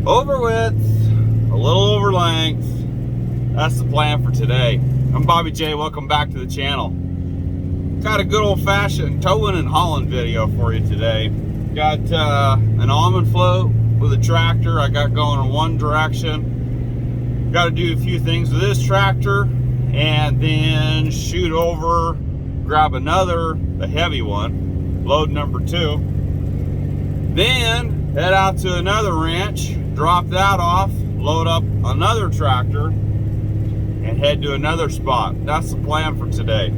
Over width, a little over length. That's the plan for today. I'm Bobby J. Welcome back to the channel. Got a good old-fashioned towing and hauling video for you today. Got an almond float with a tractor I got going in one direction. Got to do a few things with this tractor and then shoot over, grab another, the heavy one, load number 2. Then head out to another ranch, drop that off, load up another tractor, and head to another spot. That's the plan for today.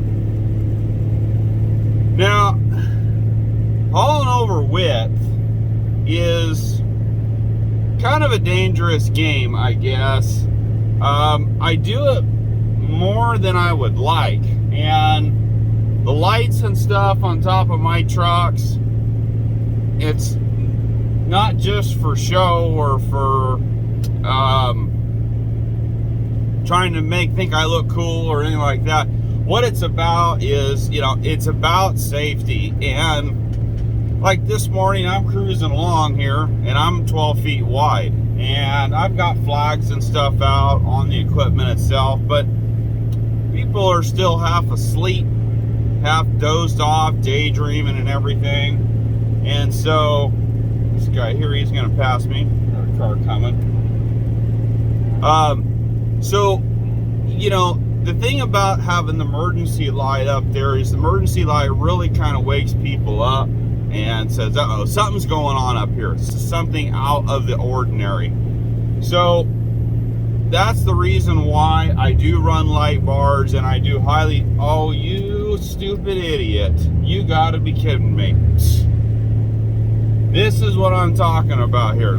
Now, hauling over width is kind of a dangerous game, I guess. I do it more than I would like, and the lights and stuff on top of my trucks, it's not just for show or for trying to think I look cool or anything like that. What it's about is, it's about safety. And like this morning, I'm cruising along here and I'm 12 feet wide, and I've got flags and stuff out on the equipment itself, but people are still half asleep, half dozed off, daydreaming and everything. And so this guy here, he's gonna pass me. Got a car coming. So the thing about having the emergency light up there is the emergency light really kind of wakes people up and says, uh-oh, something's going on up here. It's something out of the ordinary. So that's the reason why I do run light bars, and I do highly, oh, you stupid idiot. You gotta be kidding me. This is what I'm talking about here.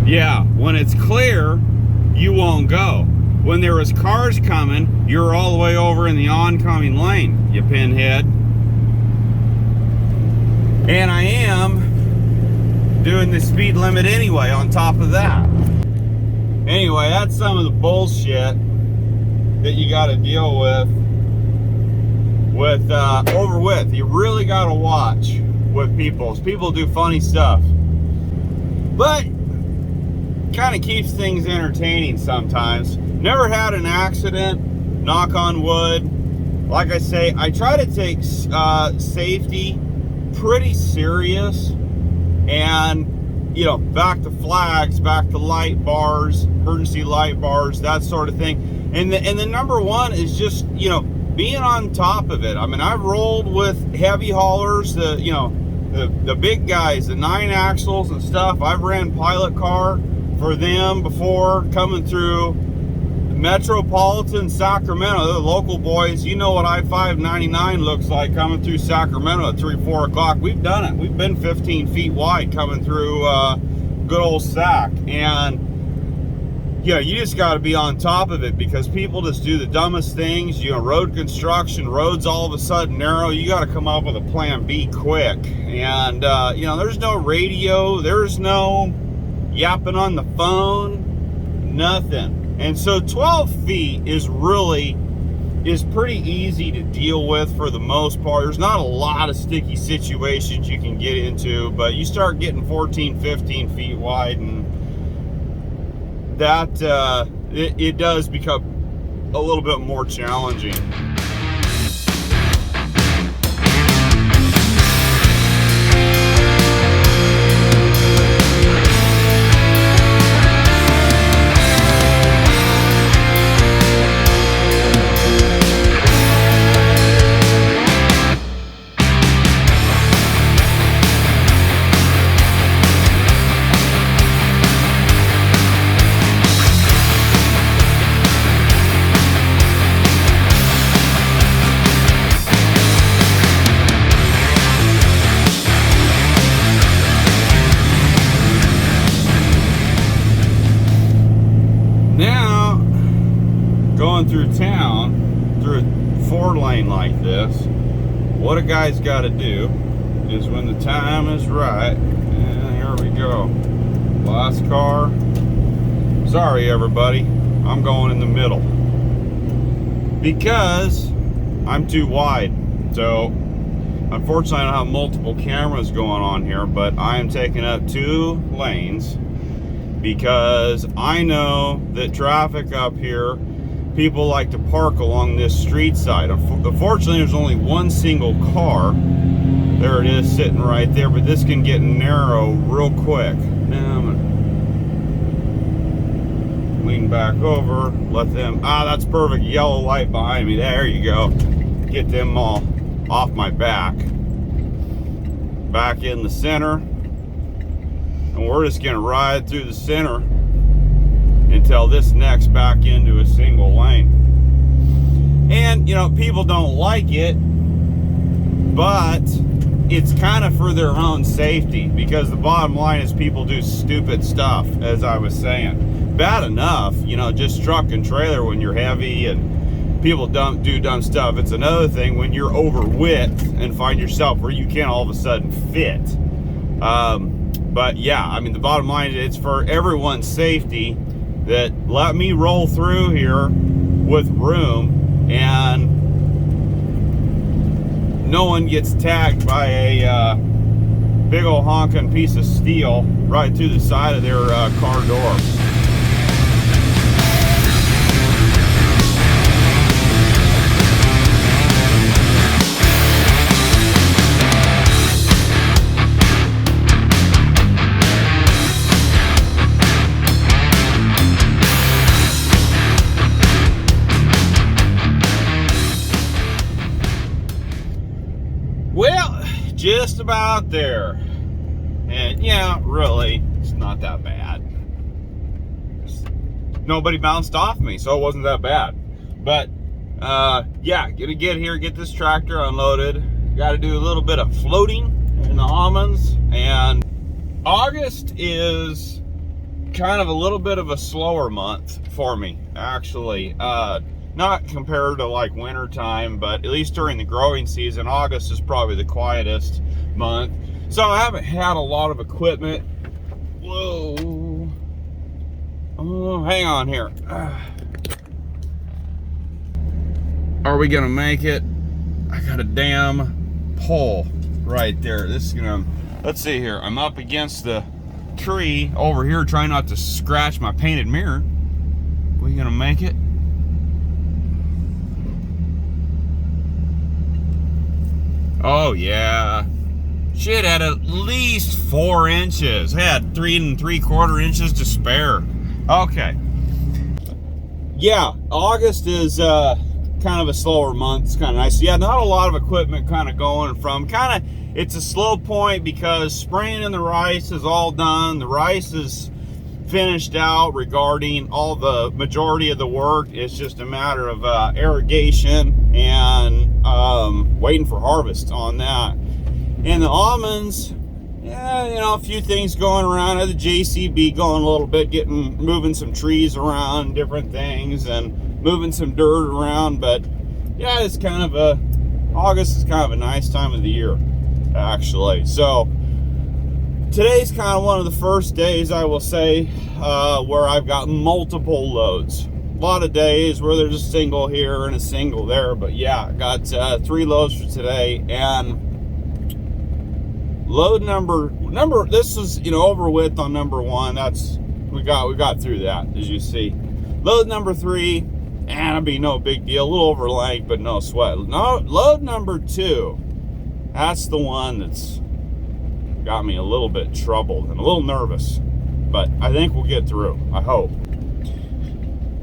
Yeah, when it's clear, you won't go. When there was cars coming, you're all the way over in the oncoming lane, you pinhead. And I am doing the speed limit anyway on top of that. Anyway, that's some of the bullshit that you got to deal with over width. You really got to watch with people. People do funny stuff, but kind of keeps things entertaining sometimes. Never had an accident, knock on wood. Like I say, I try to take safety pretty serious, and back to flags, back to light bars, emergency light bars, that sort of thing. And the number one is just being on top of it. I mean, I've rolled with heavy haulers, the big guys, the 9 axles and stuff. I've ran pilot car for them before, coming through metropolitan Sacramento. They're the local boys. You know what I-599 looks like coming through Sacramento at 3-4 o'clock. We've done it. We've been 15 feet wide coming through good old Sac. And you just got to be on top of it, because people just do the dumbest things. Road construction, roads all of a sudden narrow. You got to come up with a plan B quick. And there's no radio, there's no yapping on the phone, nothing. And so 12 feet is pretty easy to deal with for the most part. There's not a lot of sticky situations you can get into, but you start getting 14, 15 feet wide, and that it does become a little bit more challenging. Going through town, through a 4-lane like this, what a guy's got to do is, when the time is right, and here we go, last car, sorry everybody, I'm going in the middle, because I'm too wide. So unfortunately I don't have multiple cameras going on here, but I am taking up 2 lanes because I know that traffic up here, people like to park along this street side. Unfortunately, there's only one single car. There it is, sitting right there, but this can get narrow real quick. Now I'm gonna lean back over, let them, that's perfect, yellow light behind me. There you go. Get them all off my back. Back in the center. And we're just gonna ride through the center until this necks back into a single lane. And, you know, people don't like it, but it's kind of for their own safety, because the bottom line is people do stupid stuff, as I was saying. Bad enough, you know, just truck and trailer when you're heavy and people do dumb stuff. It's another thing when you're over width and find yourself where you can't all of a sudden fit. But yeah, I mean, the bottom line is it's for everyone's safety that let me roll through here with room and no one gets tagged by a big old honking piece of steel right through the side of their car door. Well, just about there. And yeah, really, it's not that bad. Nobody bounced off me, so it wasn't that bad. But yeah, gonna get here, get this tractor unloaded. Got to do a little bit of floating in the almonds. And August is kind of a little bit of a slower month for me, actually. Not compared to like winter time, but at least during the growing season, August is probably the quietest month. So I haven't had a lot of equipment. Whoa. Oh, hang on here. Are we gonna make it? I got a damn pole right there. This is gonna, let's see here. I'm up against the tree over here trying not to scratch my painted mirror. We gonna make it? Oh yeah, shit had at least 4 inches. Had 3 3/4 inches to spare. Okay. Yeah, August is kind of a slower month. It's kind of nice. Yeah, not a lot of equipment kind of going from. It's a slow point because spraying in the rice is all done. The rice is finished out regarding all the majority of the work. It's just a matter of irrigation and waiting for harvest on that. And the almonds, yeah, you know, a few things going around. The JCB going a little bit, moving some trees around, different things, and moving some dirt around. But yeah, it's kind of August is kind of a nice time of the year, actually. So today's kind of one of the first days, I will say, where I've got multiple loads. A lot of days where there's a single here and a single there, but yeah, I got 3 loads for today. And load number, this is, you know, over width on number 1. That's, we got through that, as you see. Load number 3, and it'll be no big deal, a little over length, but no sweat. No, load number 2, that's the one that's got me a little bit troubled and a little nervous, but I think we'll get through, I hope.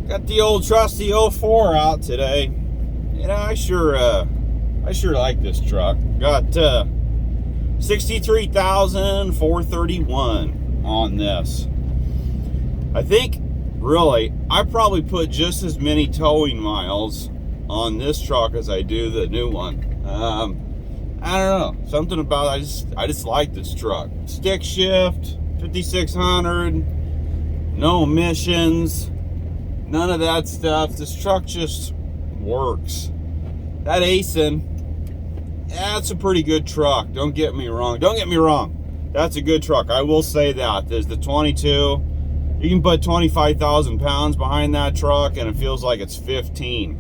Got the old trusty 04 out today. You know, I sure like this truck. Got 63,431 on this. I think, really, I probably put just as many towing miles on this truck as I do the new one. I don't know, something about I just like this truck. Stick shift, 5600, no emissions, none of that stuff. This truck just works. That Asen, yeah, it's a pretty good truck. Don't get me wrong. That's a good truck. I will say that. There's the 22. You can put 25,000 pounds behind that truck and it feels like it's 15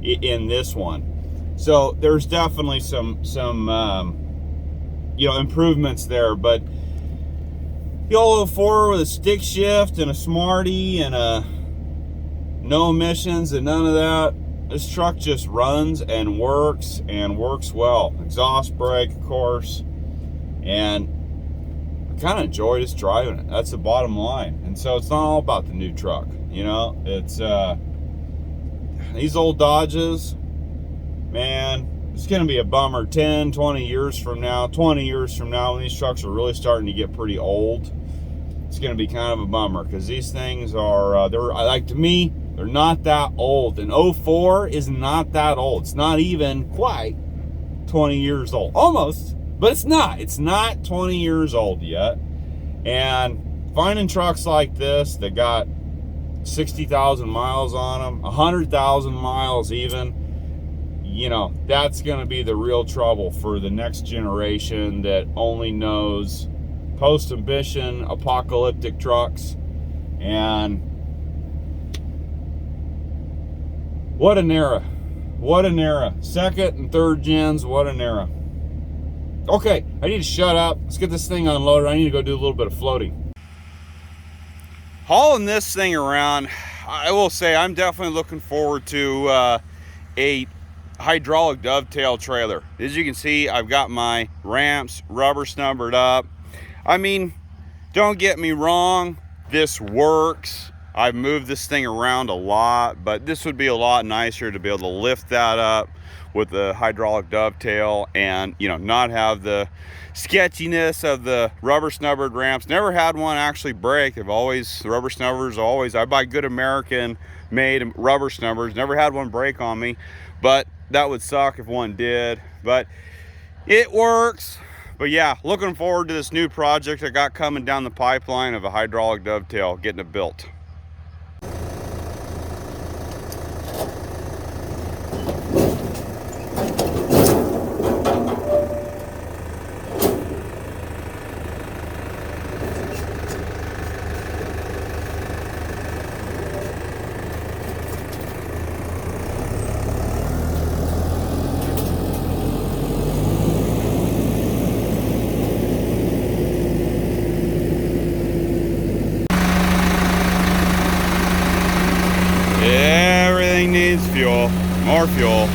in this one. So there's definitely some you know, improvements there, but YOLO 4 with a stick shift and a Smarty and a no emissions and none of that. This truck just runs and works well. Exhaust brake, of course, and I kind of enjoy just driving it. That's the bottom line. And so it's not all about the new truck, you know. It's these old Dodges, man, it's gonna be a bummer 10, 20 years from now. 20 years from now, when these trucks are really starting to get pretty old, it's gonna be kind of a bummer, because these things are they're, like, to me, they're not that old. And 04 is not that old. It's not even quite 20 years old. Almost, but it's not. It's not 20 years old yet. And finding trucks like this that got 60,000 miles on them, 100,000 miles even, you know, that's going to be the real trouble for the next generation that only knows post-emission apocalyptic trucks. And what an era. What an era. Second and third gens, what an era. Okay, I need to shut up. Let's get this thing unloaded. I need to go do a little bit of floating. Hauling this thing around, I will say I'm definitely looking forward to a hydraulic dovetail trailer. As you can see, I've got my ramps rubber snubbered up. I mean, don't get me wrong, this works. I've moved this thing around a lot, but this would be a lot nicer to be able to lift that up with the hydraulic dovetail and, you know, not have the sketchiness of the rubber snubbered ramps. Never had one actually break. They've always, the rubber snubbers always, I buy good American made rubber snubbers. Never had one break on me, but that would suck if one did. But it works. But yeah, looking forward to this new project I got coming down the pipeline of a hydraulic dovetail, getting it built. Everything needs fuel, more fuel.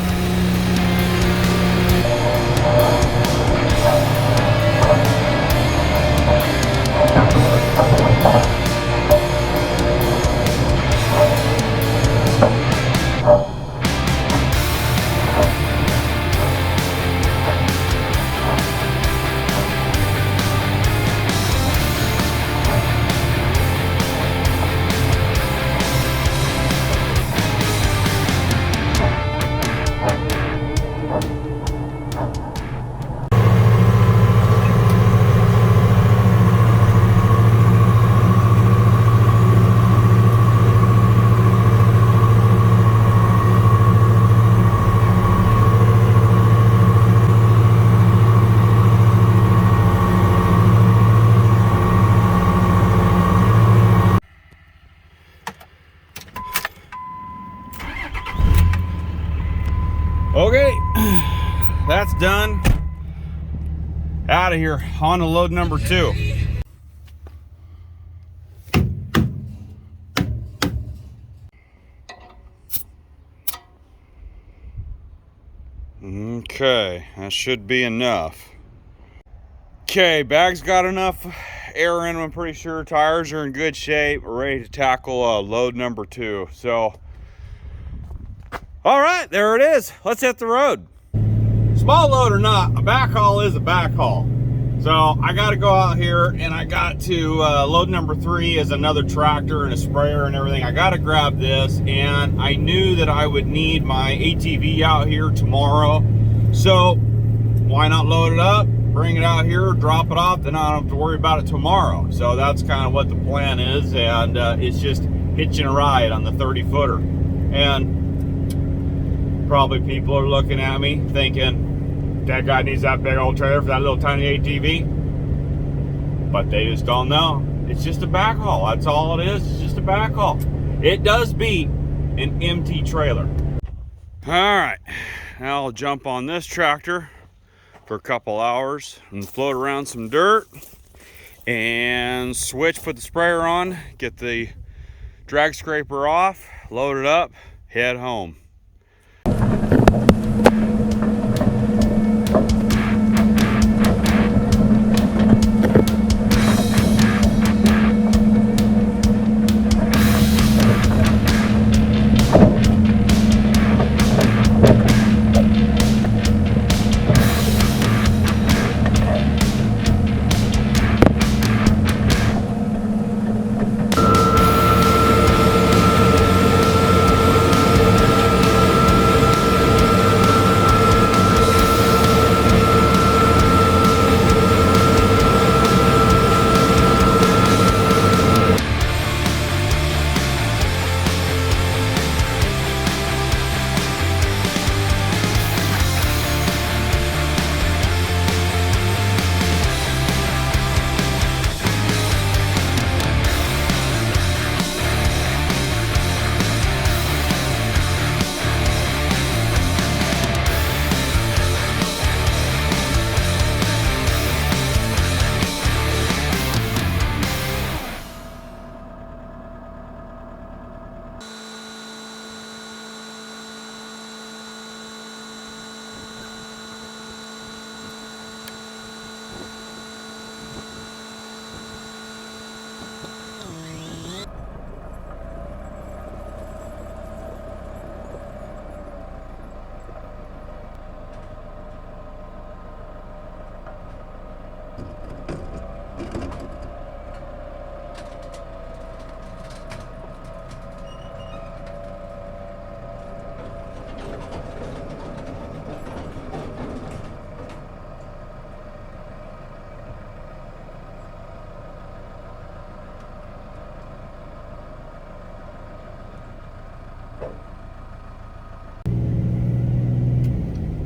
Okay, that's done. Out of here, on to load number 2. Okay, that should be enough. Okay, bag's got enough air in them, I'm pretty sure. Tires are in good shape. We're ready to tackle load number 2. So, all right, there it is. Let's hit the road. Small load or not, a backhaul is a backhaul. So I got to go out here and I got to load number 3 is another tractor and a sprayer and everything. I got to grab this, and I knew that I would need my ATV out here tomorrow. So why not load it up, bring it out here, drop it off, then I don't have to worry about it tomorrow. So that's kind of what the plan is, and it's just hitching a ride on the 30-footer. And probably people are looking at me thinking, that guy needs that big old trailer for that little tiny ATV. But they just don't know. It's just a backhaul. That's all it is. It's just a backhaul. It does beat an empty trailer. All right, now I'll jump on this tractor for a couple hours and float around some dirt. and switch, put the sprayer on, get the drag scraper off, load it up, head home.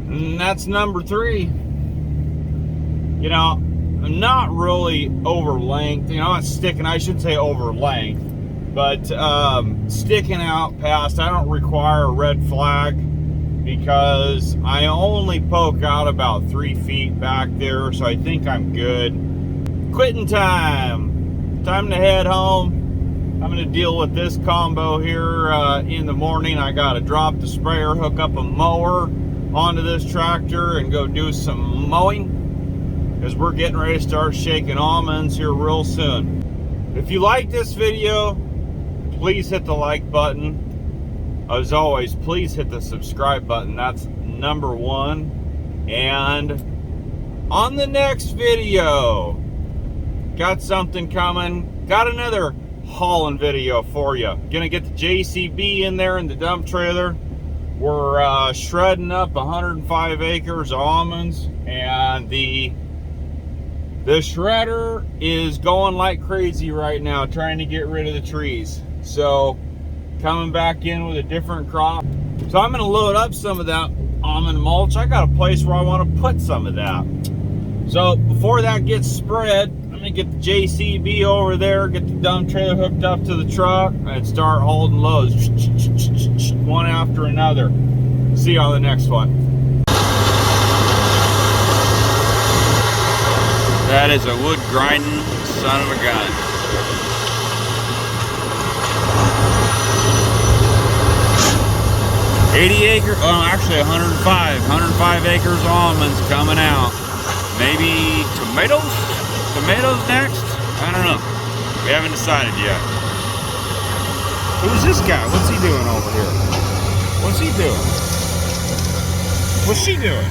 And that's number 3. You know, I'm not really over length, you know, not sticking, I should say over length, but sticking out past, I don't require a red flag because I only poke out about 3 feet back there, so I think I'm good. Quitting time. Time to head home. I'm going to deal with this combo here in the morning. I got to drop the sprayer, hook up a mower onto this tractor and go do some mowing because we're getting ready to start shaking almonds here real soon. If you like this video, please hit the like button. As always, please hit the subscribe button. That's number 1. And on the next video, got something coming. Got another hauling video for you. Gonna get the JCB in there in the dump trailer. We're shredding up 105 acres of almonds, and the shredder is going like crazy right now, trying to get rid of the trees. So coming back in with a different crop. So I'm gonna load up some of that almond mulch. I got a place where I want to put some of that. So before that gets spread, I'm gonna get the JCB over there, get the dump trailer hooked up to the truck, and start holding loads one after another. See you on the next one. That is a wood grinding son of a gun. Actually 105 acres of almonds coming out. Maybe tomatoes? Tomatoes next? I don't know. We haven't decided yet. Who's this guy? What's he doing over here? What's he doing? What's she doing?